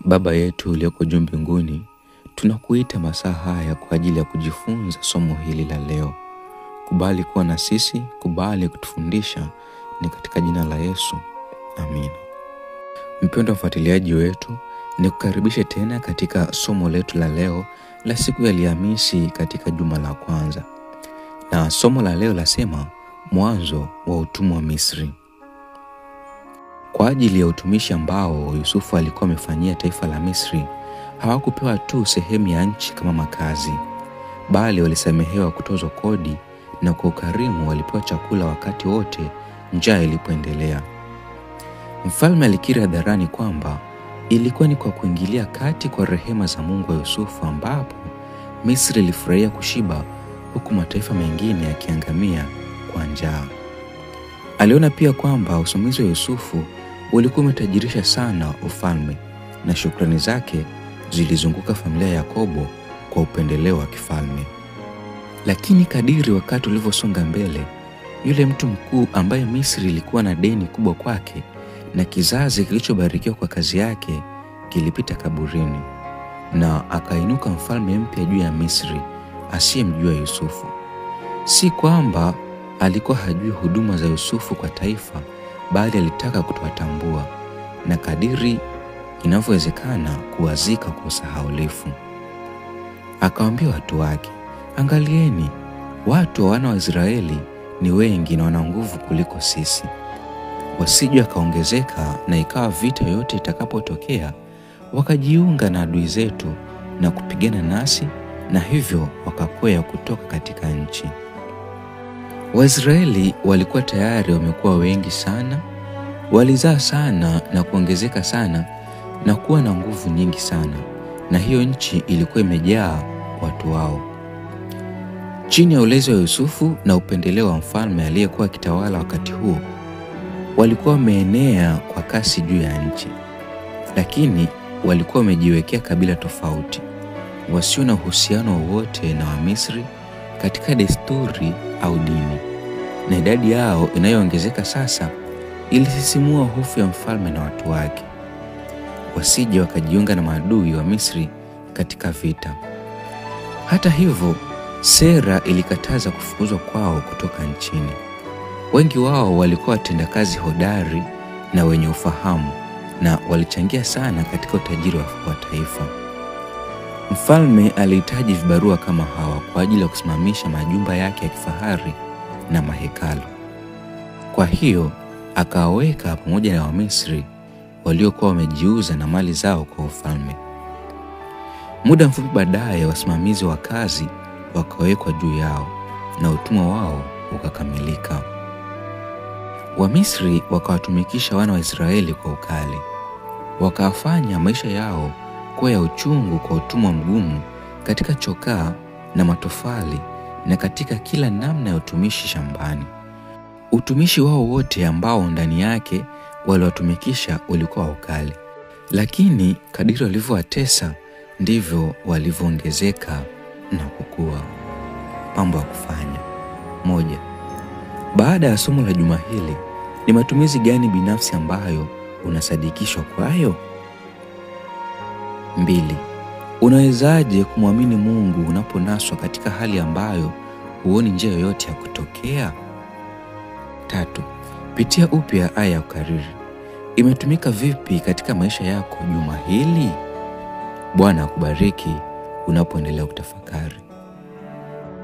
Baba yetu ulioko juu mbinguni, tunakuita masaa haya kwa ajili ya kujifunza somo hili la leo. Kubali kuwa na sisi, kubali kutufundisha, ni katika jina la Yesu. Amina. Mpendwa mfuatiliaji wetu, nikukaribishe tena katika somo letu la leo la siku ya Alhamisi katika juma la kwanza. Na somo la leo lasema mwanzo wa utumwa wa Misri. Kwa ajili ya utumishi ambao Yusufu alikuwa amefanyia taifa la Misri, hawakupewa tu sehemu ya nchi kama makazi, bali walisamehewa kutozwa kodi, na kwa ukarimu walipewa chakula wakati wote njaa ilipoendelea. Mfalme alikiri hadharani kwamba ilikuwa ni kwa kuingilia kati kwa rehema za Mungu wa Yusufu ambapo Misri ilifurahia kushiba huku mataifa mengine yakiangamia kwa njaa. Aliona pia kwamba usimamizi wa Yusufu ulikuwa umetajirisha sana ufalme, na shukrani zake zilizunguka familia ya Yakobo kwa upendeleo wa kifalme. Lakini kadiri wakati ulivyosonga mbele, yule mtu mkuu ambaye Misri ilikuwa na deni kubwa kwake na kizazi kilichobarikiwa kwa kazi yake kilipita kaburini, na akainuka mfalme mpya juu ya Misri asiyemjua Yusufu. Si kwamba alikuwa hajui huduma za Yusufu kwa taifa, bali alitaka kutowatambua na kadiri inavyowezekana kuwazika kwa usahaulifu. Akawaambia watu wake, angalieni, watu wa wana wa Israeli ni wengi na wana nguvu kuliko sisi. Wasije wakaongezeka na ikawa vita yote itakapotokea wakajiunga na adui zetu na kupigana nasi, na hivyo wakakwea kutoka katika nchi. Waisraeli walikuwa tayari wamekuwa wengi sana, walizaa sana na kuongezeka sana na kuwa na nguvu nyingi sana, na hiyo nchi ilikuwa imejaa watu wao. Chini ya ulezi wa Yusufu na upendeleo wa mfalme aliyekuwa kitawala wakati huo, walikuwa wameenea kwa kasi juu ya nchi, lakini walikuwa wamejiwekea kabila tofauti wasio na uhusiano wowote na Wamisri katika desturi au dini, na idadi yao inayoongezeka sasa ilisisimua hofu ya mfalme na watu wake wasije wakajiunga na maadui wa Misri katika vita. Hata hivyo, sera ilikataza kufukuzwa kwao kutoka nchini. Wengi wao walikuwa watendakazi hodari na wenye ufahamu, na walichangia sana katika utajiri wa taifa. Mfalme alihitaji vibarua kama hawa kwa ajili ya kusimamisha majumba yake ya kifahari na mahekalu. Kwa hiyo akawaweka pamoja na Wamisri waliokuwa wamejiuza na mali zao kwa ufalme. Muda mfupi baadaye, wasimamizi wa kazi wakawekwa juu yao na utumwa wao ukakamilika. Wamisri wakawatumikisha wana wa Israeli kwa ukali, wakawafanya maisha yao kuwa ya uchungu kwa utumwa mgumu katika chokaa na matofali na katika kila namna ya utumishi shambani. Utumishi wao wote ambao ndani yake waliwatumikisha ulikuwa ukali, lakini kadiri walivyowatesa ndivyo walivyoongezeka na kukua. Mambo ya kufanya. 1. Baada ya somo la juma hili, ni matumizi gani binafsi ambayo unasadikishwa kwayo? 2. Unawezaje kumwamini Mungu unaponaswa katika hali ambayo huoni njia yoyote ya kutokea? 3. Pitia upya aya ya ukariri. Imetumika vipi katika maisha yako juma hili? Bwana akubariki unapoendelea kutafakari.